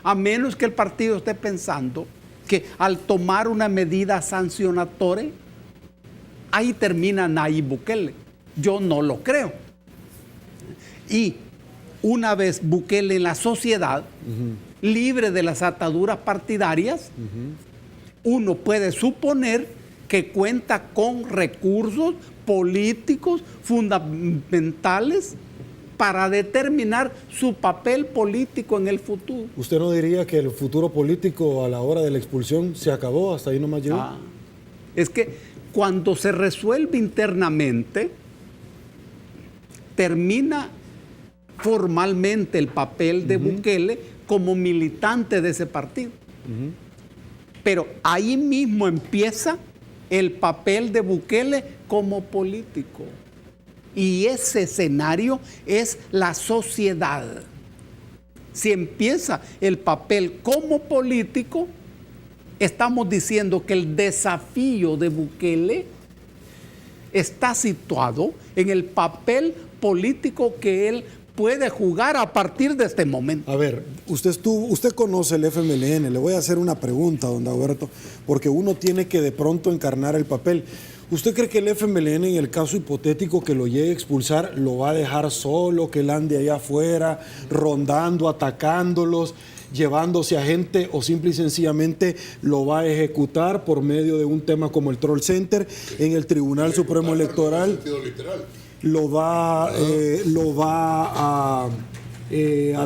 S2: A menos que el partido esté pensando que al tomar una medida sancionatoria, ahí termina Nayib Bukele. Yo no lo creo. Y una vez Bukele en la sociedad, libre de las ataduras partidarias, uno puede suponer que cuenta con recursos políticos fundamentales para determinar su papel político en el futuro.
S1: ¿Usted no diría que el futuro político a la hora de la expulsión se acabó? Hasta ahí nomás llegó.
S2: Es que cuando se resuelve internamente, termina formalmente el papel de Bukele como militante de ese partido. Pero ahí mismo empieza el papel de Bukele como político. Y ese escenario es la sociedad. Si empieza el papel como político, estamos diciendo que el desafío de Bukele está situado en el papel político que él puede jugar a partir de este momento.
S1: A ver, usted conoce el FMLN, le voy a hacer una pregunta, don Dagoberto, porque uno tiene que de pronto encarnar el papel. ¿Usted cree que el FMLN, en el caso hipotético que lo llegue a expulsar, lo va a dejar solo, que él ande allá afuera, rondando, atacándolos, llevándose a gente, o simple y sencillamente lo va a ejecutar por medio de un tema como el Troll Center en el Tribunal Supremo Electoral? Lo va a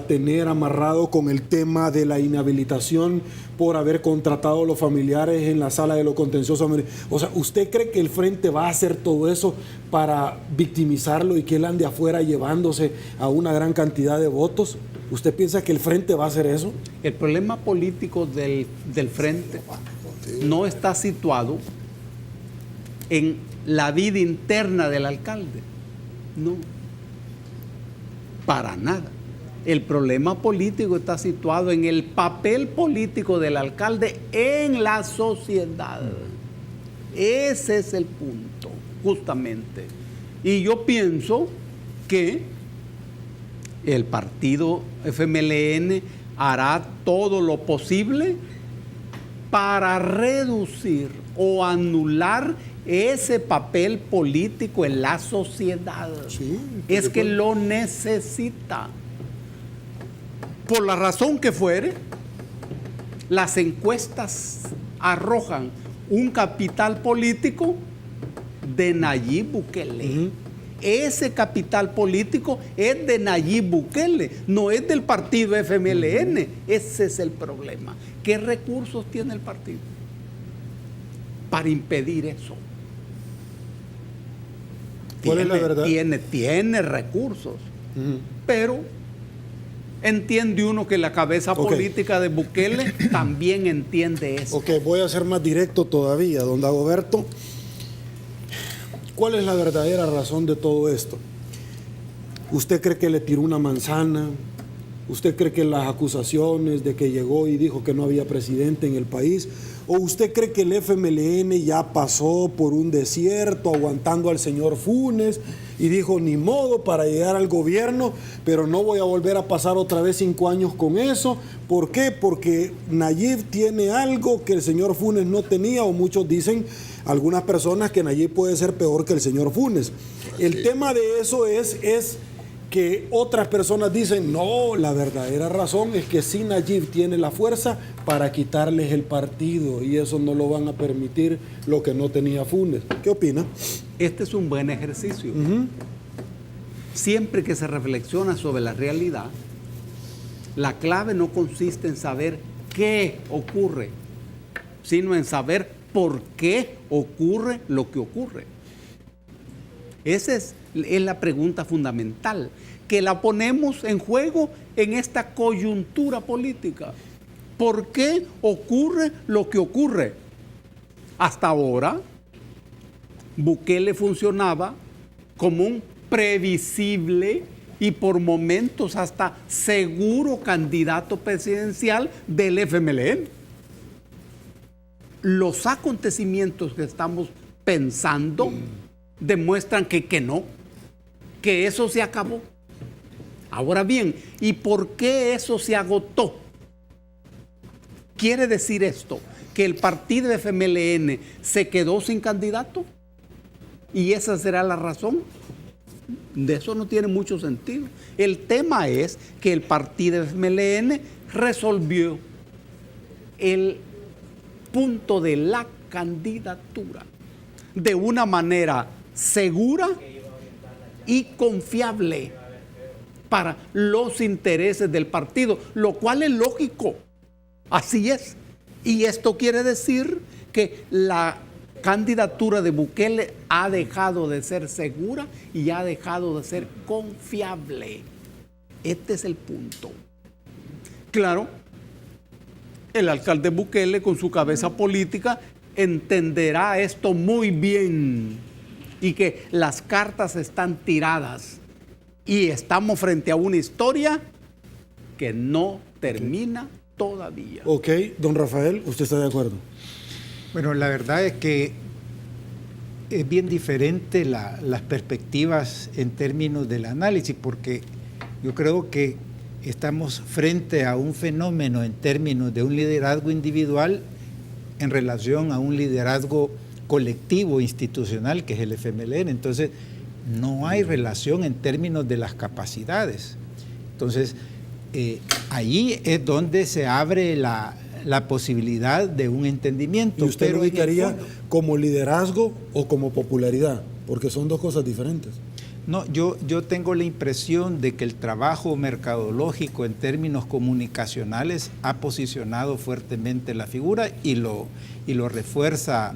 S1: tener amarrado con el tema de la inhabilitación por haber contratado a los familiares en la sala de lo contencioso. O sea, ¿usted cree que el Frente va a hacer todo eso para victimizarlo y que él ande afuera llevándose a una gran cantidad de votos? ¿Usted piensa que el Frente va a hacer eso?
S2: El problema político del Frente no está situado en la vida interna del alcalde. No, para nada. El problema político está situado en el papel político del alcalde en la sociedad. Ese es el punto, justamente. Y yo pienso que el partido FMLN hará todo lo posible para reducir o anular ese papel político en la sociedad. Sí, es que lo necesita. Por la razón que fuere, las encuestas arrojan un capital político de Nayib Bukele. Ese capital político es de Nayib Bukele, no es del partido FMLN. Ese es el problema. ¿Qué recursos tiene el partido para impedir eso?
S1: ¿Cuál es la verdad?
S2: Tiene recursos, pero entiende uno que la cabeza política de Bukele también entiende eso.
S1: Ok, voy a ser más directo todavía, don Dagoberto. ¿Cuál es la verdadera razón de todo esto? ¿Usted cree que le tiró una manzana? ¿Usted cree que las acusaciones de que llegó y dijo que no había presidente en el país? ¿O usted cree que el FMLN ya pasó por un desierto aguantando al señor Funes y dijo ni modo para llegar al gobierno, pero no voy a volver a pasar otra vez 5 años con eso? ¿Por qué? Porque Nayib tiene algo que el señor Funes no tenía, o muchos dicen, algunas personas, que Nayib puede ser peor que el señor Funes. El tema de eso es que otras personas dicen, no, la verdadera razón es que sí Nayib tiene la fuerza para quitarles el partido y eso no lo van a permitir, lo que no tenía Funes. ¿Qué opina?
S2: Este es un buen ejercicio. Siempre que se reflexiona sobre la realidad, la clave no consiste en saber qué ocurre, sino en saber por qué ocurre lo que ocurre. Esa es la pregunta fundamental, que la ponemos en juego en esta coyuntura política. ¿Por qué ocurre lo que ocurre? Hasta ahora, Bukele funcionaba como un previsible y por momentos hasta seguro candidato presidencial del FMLN. Los acontecimientos que estamos pensando demuestran que no, que eso se acabó. Ahora bien, ¿y por qué eso se agotó? ¿Quiere decir esto que el partido FMLN se quedó sin candidato? ¿Y esa será la razón? De eso no tiene mucho sentido. El tema es que el partido FMLN resolvió el punto de la candidatura de una manera segura y confiable para los intereses del partido, lo cual es lógico. Así es. Y esto quiere decir que la candidatura de Bukele ha dejado de ser segura y ha dejado de ser confiable. Este es el punto. Claro, el alcalde Bukele, con su cabeza política, entenderá esto muy bien y que las cartas están tiradas y estamos frente a una historia que no termina todavía.
S1: Ok, don Rafael, ¿usted está de acuerdo?
S4: Bueno, la verdad es que es bien diferente las perspectivas en términos del análisis, porque yo creo que estamos frente a un fenómeno en términos de un liderazgo individual en relación a un liderazgo colectivo institucional que es el FMLN. Entonces, no hay relación en términos de las capacidades. Entonces, ahí es donde se abre la posibilidad de un entendimiento.
S1: ¿Y usted lo ubicaría como liderazgo o como popularidad? Porque son dos cosas diferentes.
S4: No, yo tengo la impresión de que el trabajo mercadológico en términos comunicacionales ha posicionado fuertemente la figura y lo refuerza.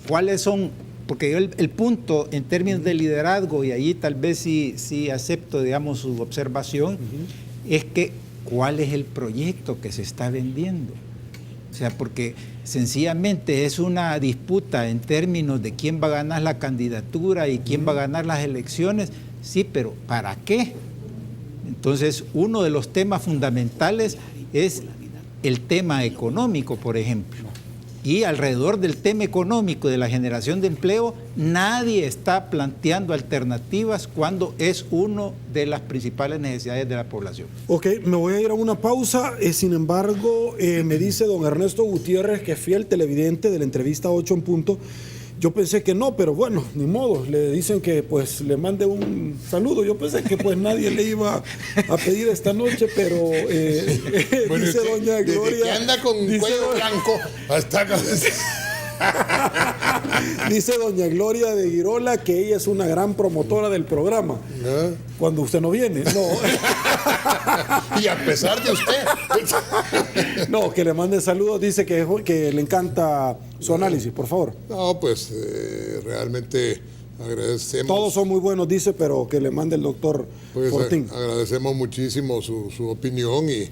S4: ¿Cuáles son? Porque yo el punto en términos de liderazgo, y ahí tal vez sí acepto, digamos, su observación, es que ¿cuál es el proyecto que se está vendiendo? O sea, porque sencillamente es una disputa en términos de quién va a ganar la candidatura y quién va a ganar las elecciones. Sí, pero ¿para qué? Entonces, uno de los temas fundamentales es el tema económico, por ejemplo. Y alrededor del tema económico, de la generación de empleo, nadie está planteando alternativas cuando es una de las principales necesidades de la población.
S1: Ok, me voy a ir a una pausa. Sin embargo, me dice don Ernesto Gutiérrez, que es fiel televidente de la entrevista 8 en punto. Yo pensé que no, pero bueno, ni modo. Le dicen que pues le mande un saludo. Yo pensé que pues nadie le iba a pedir esta noche, pero
S3: bueno,
S1: dice doña Gloria...
S3: que anda con cuello blanco hasta...
S1: Dice doña Gloria de Girola que ella es una gran promotora del programa. ¿No? Cuando usted no viene. No.
S3: Y a pesar de usted.
S1: No, que le mande saludos. Dice que le encanta su análisis, por favor.
S3: No, pues realmente agradecemos.
S1: Todos son muy buenos, dice, pero que le mande el doctor Fortín.
S3: Agradecemos muchísimo su opinión y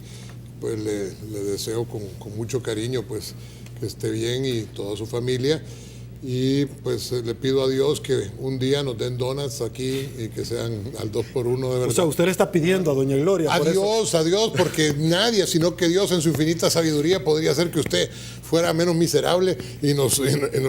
S3: pues le deseo con mucho cariño pues que esté bien y toda su familia. Y pues le pido a Dios que un día nos den donuts aquí y que sean al 2x1 de verdad.
S1: O sea, usted le está pidiendo a doña Gloria.
S3: A Dios, porque nadie, sino que Dios en su infinita sabiduría podría hacer que usted fuera menos miserable y nos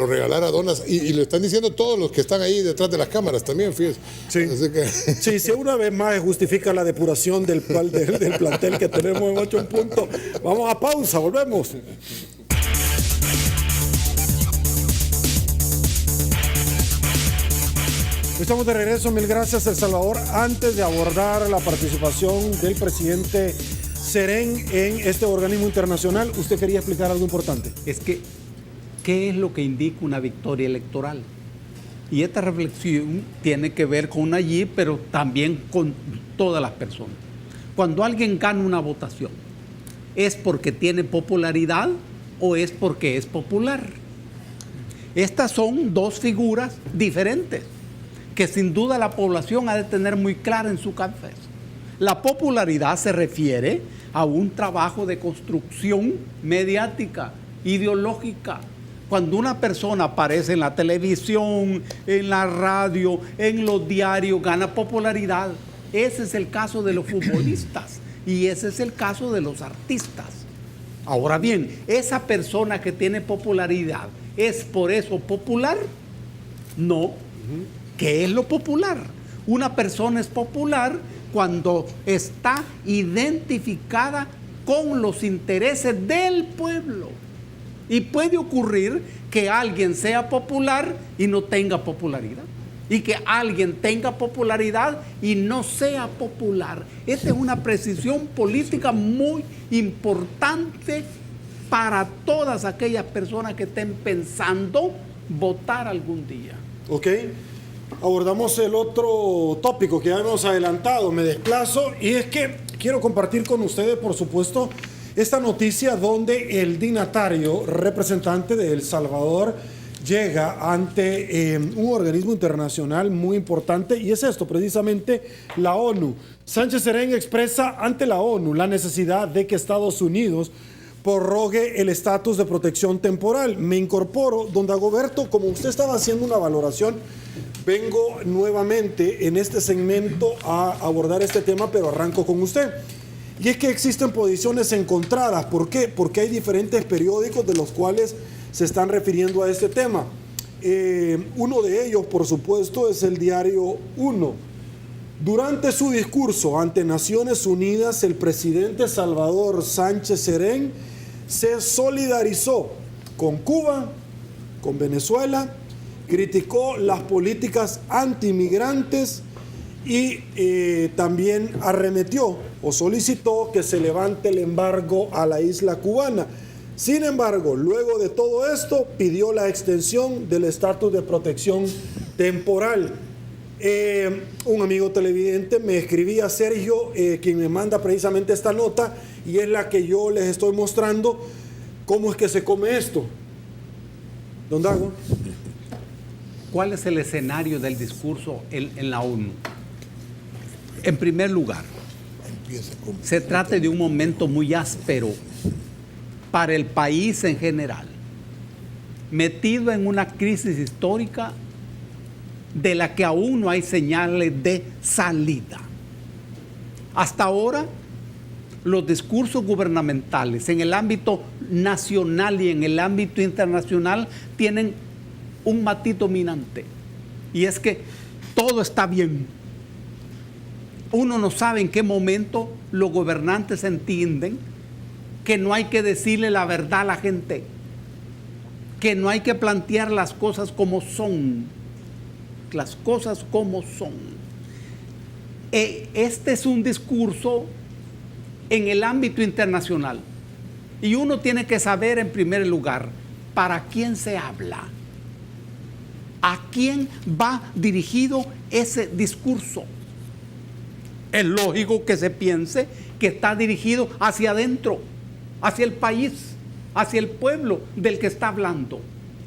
S3: regalara donuts. Y lo están diciendo todos los que están ahí detrás de las cámaras también, fíjese.
S1: Sí, así que... sí, si una vez más justifica la depuración del plantel que tenemos en 8 en punto. Vamos a pausa, volvemos. Estamos de regreso, mil gracias, El Salvador. Antes de abordar la participación del presidente Serén en este organismo internacional, usted quería explicar algo importante.
S2: Es que, ¿qué es lo que indica una victoria electoral? Y esta reflexión tiene que ver con Nayib, pero también con todas las personas. Cuando alguien gana una votación, ¿es porque tiene popularidad o es porque es popular? Estas son dos figuras diferentes que sin duda la población ha de tener muy clara en su cabeza. La popularidad se refiere a un trabajo de construcción mediática, ideológica. Cuando una persona aparece en la televisión, en la radio, en los diarios, gana popularidad. Ese es el caso de los futbolistas y ese es el caso de los artistas. Ahora bien, esa persona que tiene popularidad, ¿es por eso popular? No. ¿Qué es lo popular? Una persona es popular cuando está identificada con los intereses del pueblo. Y puede ocurrir que alguien sea popular y no tenga popularidad. Y que alguien tenga popularidad y no sea popular. Esta es una precisión política muy importante para todas aquellas personas que estén pensando votar algún día.
S1: Ok. Abordamos el otro tópico que ya hemos adelantado, me desplazo, y es que quiero compartir con ustedes, por supuesto, esta noticia donde el dignatario representante de El Salvador llega ante un organismo internacional muy importante, y es esto precisamente, la ONU. Sánchez Serén expresa ante la ONU la necesidad de que Estados Unidos prorrogue el estatus de protección temporal. Me incorporo, don Dagoberto, como usted estaba haciendo una valoración, vengo nuevamente en este segmento a abordar este tema, pero arranco con usted. Y es que existen posiciones encontradas. ¿Por qué? Porque hay diferentes periódicos de los cuales se están refiriendo a este tema. Uno de ellos, por supuesto, es el diario Uno. Durante su discurso ante Naciones Unidas, el presidente Salvador Sánchez Serén se solidarizó con Cuba, con Venezuela, criticó las políticas antimigrantes y también arremetió o solicitó que se levante el embargo a la isla cubana. Sin embargo, luego de todo esto, pidió la extensión del estatus de protección temporal. Un amigo televidente me escribía, Sergio, quien me manda precisamente esta nota, y es la que yo les estoy mostrando cómo es que se come esto. Don Dago.
S2: ¿Cuál es el escenario del discurso en la ONU? En primer lugar, se trata de un momento muy áspero para el país en general, metido en una crisis histórica de la que aún no hay señales de salida. Hasta ahora, los discursos gubernamentales en el ámbito nacional y en el ámbito internacional tienen un matiz dominante, y es que todo está bien. Uno no sabe en qué momento los gobernantes entienden que no hay que decirle la verdad a la gente, que no hay que plantear las cosas como son, las cosas como son. Este es un discurso en el ámbito internacional, y uno tiene que saber en primer lugar para quién se habla, a quién va dirigido ese discurso. Es lógico que se piense que está dirigido hacia adentro, hacia el país, hacia el pueblo del que está hablando,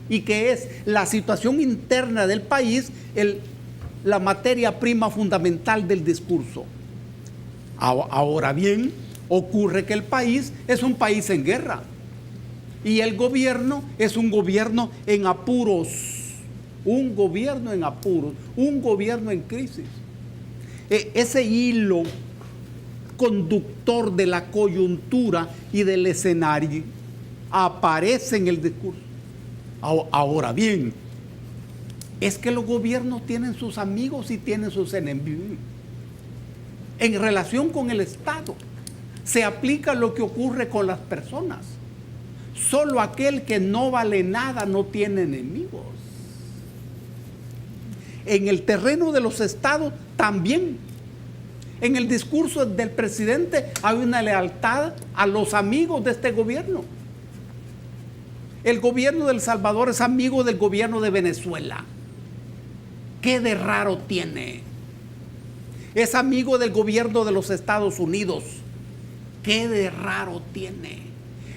S2: y que es la situación interna del país la materia prima fundamental del discurso. Ahora bien, ocurre que el país es un país en guerra y el gobierno es un gobierno en apuros, un gobierno en apuros, un gobierno en crisis. Ese hilo conductor de la coyuntura y del escenario aparece en el discurso. Ahora bien, es que los gobiernos tienen sus amigos y tienen sus enemigos. En relación con el Estado, se aplica lo que ocurre con las personas. Solo aquel que no vale nada no tiene enemigos. en el terreno de los estados también. En el discurso del presidente hay una lealtad a los amigos de este gobierno. El gobierno de El Salvador es amigo del gobierno de Venezuela. ¿Qué de raro tiene? Es amigo del gobierno de los Estados Unidos. ¿Qué de raro tiene?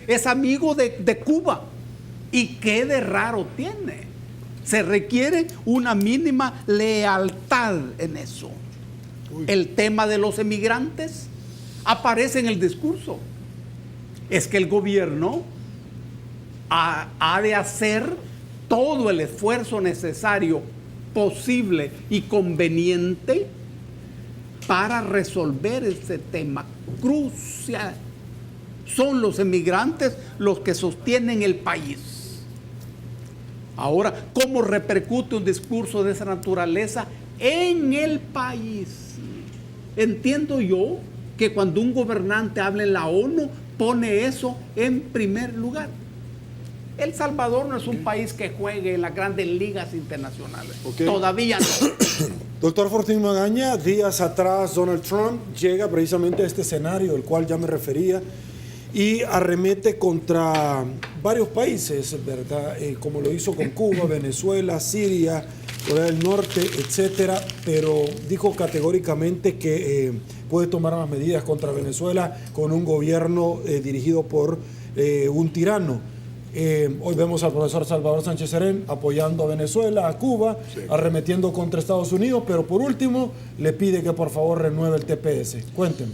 S2: Es amigo de Cuba. ¿Y qué de raro tiene? Se requiere una mínima lealtad en eso. El tema de los emigrantes aparece en el discurso. Es que el gobierno ha de hacer todo el esfuerzo necesario, posible y conveniente para resolver este tema crucial. Son los emigrantes los que sostienen el país. Ahora, ¿cómo repercute un discurso de esa naturaleza en el país? Entiendo yo que cuando un gobernante habla en la ONU, pone eso en primer lugar. El Salvador no es un país que juegue en las grandes ligas internacionales. Todavía no.
S1: Doctor Fortín Magaña, días atrás Donald Trump llega precisamente a este escenario, del cual ya me refería, y arremete contra varios países, ¿verdad? Como lo hizo con Cuba, Venezuela, Siria, Corea del Norte, etcétera, pero dijo categóricamente que puede tomar más medidas contra Venezuela con un gobierno dirigido por un tirano. Hoy vemos al profesor Salvador Sánchez Serén apoyando a Venezuela, a Cuba, sí, arremetiendo contra Estados Unidos, pero por último le pide que por favor renueve el TPS. Cuénteme.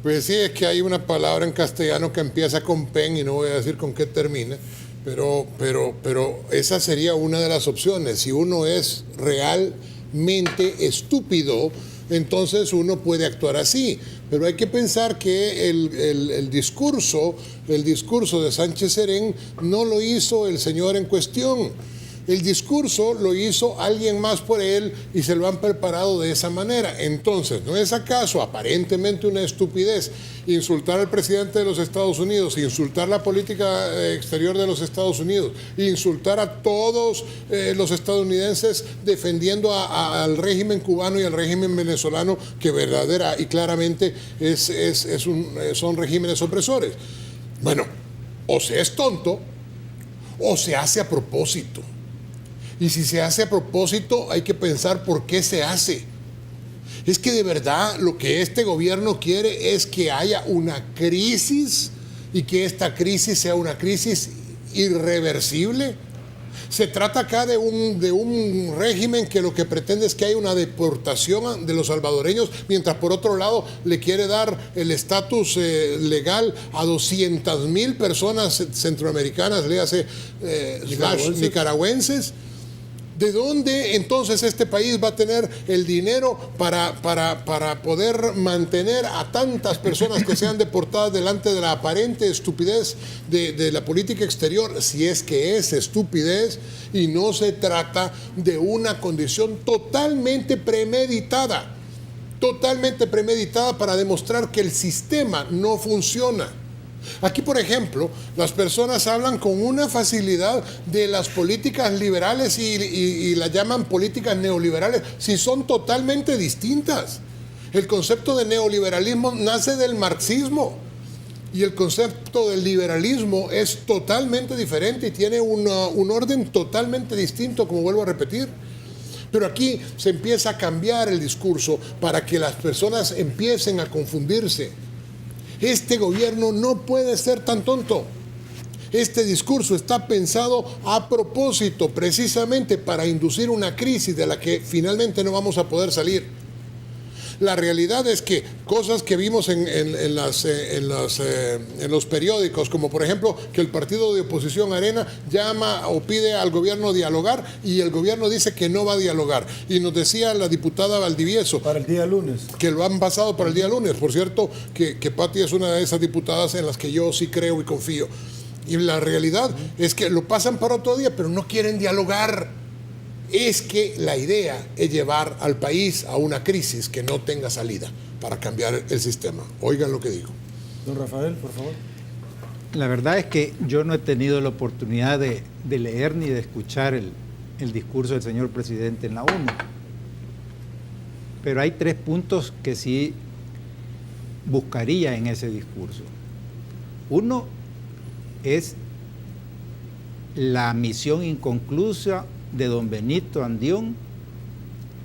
S3: Pues sí, es que hay una palabra en castellano que empieza con pen y no voy a decir con qué termina, pero esa sería una de las opciones. Si uno es realmente estúpido, entonces uno puede actuar así. Pero hay que pensar que el discurso de Sánchez Serén no lo hizo el señor en cuestión. El discurso lo hizo alguien más por él y se lo han preparado de esa manera. Entonces, ¿no es acaso aparentemente una estupidez insultar al presidente de los Estados Unidos, insultar la política exterior de los Estados Unidos, insultar a todos los estadounidenses defendiendo al régimen cubano y al régimen venezolano, que verdadera y claramente son regímenes opresores? Bueno, o se es tonto o se hace a propósito. Y si se hace a propósito, hay que pensar por qué se hace. Es que de verdad lo que este gobierno quiere es que haya una crisis y que esta crisis sea una crisis irreversible. Se trata acá de un régimen que lo que pretende es que haya una deportación de los salvadoreños, mientras por otro lado le quiere dar el estatus legal a 200,000 personas centroamericanas, léase nicaragüenses. ¿De dónde entonces este país va a tener el dinero para poder mantener a tantas personas que sean deportadas delante de la aparente estupidez de la política exterior? Si es que es estupidez y no se trata de una condición totalmente premeditada para demostrar que el sistema no funciona. Aquí, por ejemplo, las personas hablan con una facilidad de las políticas liberales y las llaman políticas neoliberales, si son totalmente distintas. El concepto de neoliberalismo nace del marxismo y el concepto del liberalismo es totalmente diferente y tiene un orden totalmente distinto, como vuelvo a repetir. Pero aquí se empieza a cambiar el discurso para que las personas empiecen a confundirse. Este gobierno no puede ser tan tonto. Este discurso está pensado a propósito, precisamente para inducir una crisis de la que finalmente no vamos a poder salir. La realidad es que cosas que vimos en los periódicos, como por ejemplo que el partido de oposición Arena llama o pide al gobierno dialogar y el gobierno dice que no va a dialogar. Y nos decía la diputada Valdivieso.
S1: Para el día lunes.
S3: Que lo han pasado para el día lunes. Por cierto, que Pati es una de esas diputadas en las que yo sí creo y confío. Y la realidad es que lo pasan para otro día, pero no quieren dialogar. Es que la idea es llevar al país a una crisis que no tenga salida para cambiar el sistema. Oigan lo que digo.
S1: Don Rafael, por favor.
S4: La verdad es que yo no he tenido la oportunidad de leer ni de escuchar el discurso del señor presidente en la ONU. Pero hay 3 puntos que sí buscaría en ese discurso. Uno es la misión inconclusa de don Benito Andión,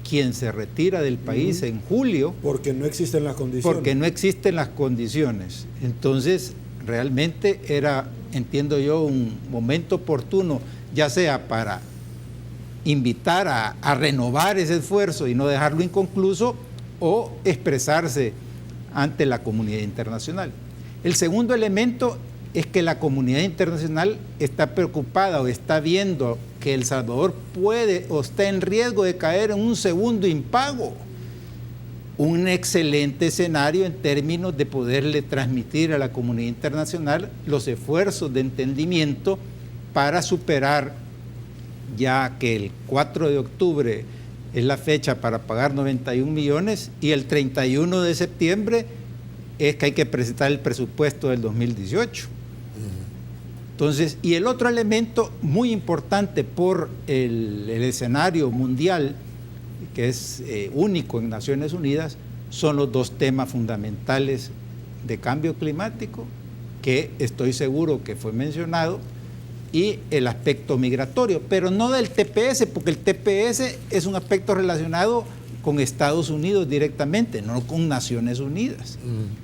S4: quien se retira del país en julio.
S1: Porque no existen las condiciones.
S4: Porque no existen las condiciones. Entonces, realmente era, entiendo yo, un momento oportuno, ya sea para invitar a renovar ese esfuerzo y no dejarlo inconcluso, o expresarse ante la comunidad internacional. El segundo elemento es que la comunidad internacional está preocupada o está viendo que El Salvador puede o está en riesgo de caer en un segundo impago. Un excelente escenario en términos de poderle transmitir a la comunidad internacional los esfuerzos de entendimiento para superar, ya que el 4 de octubre es la fecha para pagar 91 millones y el 31 de septiembre es que hay que presentar el presupuesto del 2018. Entonces, y el otro elemento muy importante por el escenario mundial, que es único en Naciones Unidas, son los 2 temas fundamentales de cambio climático, que estoy seguro que fue mencionado, y el aspecto migratorio, pero no del TPS, porque el TPS es un aspecto relacionado con Estados Unidos directamente, no con Naciones Unidas,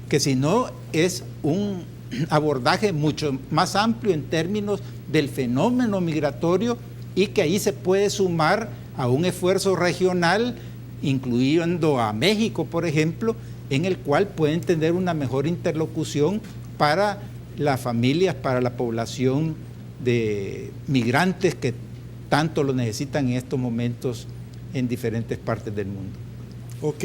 S4: que si no es un abordaje mucho más amplio en términos del fenómeno migratorio y que ahí se puede sumar a un esfuerzo regional, incluyendo a México, por ejemplo, en el cual pueden tener una mejor interlocución para las familias, para la población de migrantes que tanto lo necesitan en estos momentos en diferentes partes del mundo.
S1: Ok,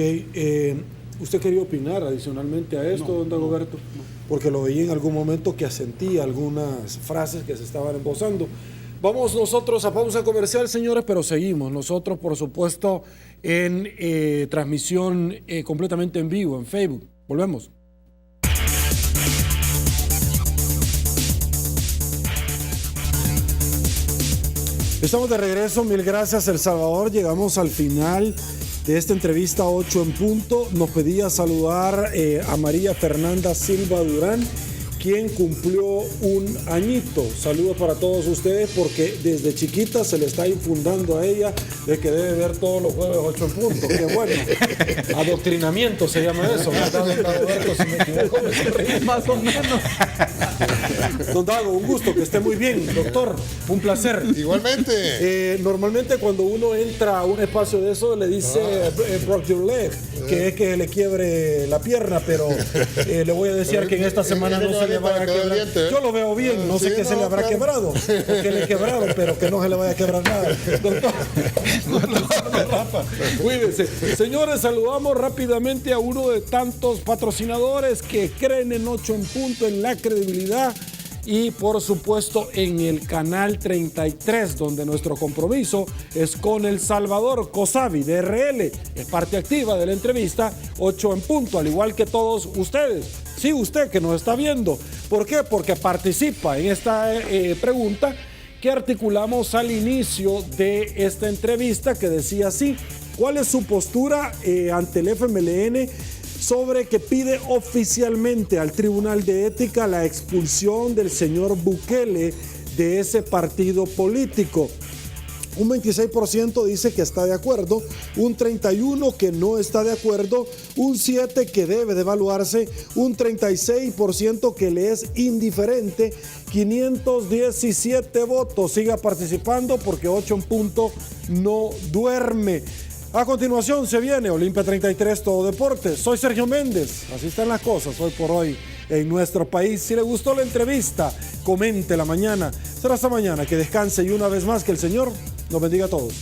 S1: ¿usted quería opinar adicionalmente a esto, don Dagoberto? Porque lo veía en algún momento que asentía algunas frases que se estaban embozando. Vamos nosotros a pausa comercial, señores, pero seguimos. Nosotros, por supuesto, en transmisión completamente en vivo, en Facebook. Volvemos. Estamos de regreso, mil gracias El Salvador, llegamos al final de esta entrevista 8 en punto. Nos pedía saludar a María Fernanda Silva Durán, quien cumplió un añito. Saludos para todos ustedes porque desde chiquita se le está infundando a ella de que debe ver todos los jueves 8 en punto. Qué bueno. Adoctrinamiento se llama eso, ¿verdad, don Dagoberto? Si me equivoco, me corregí.
S2: Más o menos.
S1: Don Dago, un gusto, que esté muy bien. Doctor, un placer.
S3: Igualmente.
S1: Normalmente cuando uno entra a un espacio de eso le dice broke your leg, que es que le quiebre la pierna, pero le voy a decir que en esta semana no se le vaya a quebrar. Yo lo veo bien, no sé qué se le habrá quebrado, o qué le quebraron, pero que no se le vaya a quebrar nada. Doctor, Rafa, cuídense. Señores, saludamos rápidamente a uno de tantos patrocinadores que creen en 8 en punto, en la credibilidad y por supuesto en el canal 33, donde nuestro compromiso es con El Salvador. COSAVI DRL es parte activa de la entrevista 8 en punto, al igual que todos ustedes. Sí, usted que nos está viendo. ¿Por qué? Porque participa en esta pregunta que articulamos al inicio de esta entrevista, que decía así: ¿cuál es su postura ante el FMLN sobre que pide oficialmente al Tribunal de Ética la expulsión del señor Bukele de ese partido político? Un 26% dice que está de acuerdo, un 31% que no está de acuerdo, un 7% que debe de evaluarse, un 36% que le es indiferente, 517 votos. Siga participando porque 8 en punto no duerme. A continuación se viene Olimpia 33 Todo Deportes. Soy Sergio Méndez. Así están las cosas hoy por hoy en nuestro país. Si le gustó la entrevista, comente la mañana. Será hasta mañana. Que descanse y una vez más que el Señor nos bendiga a todos.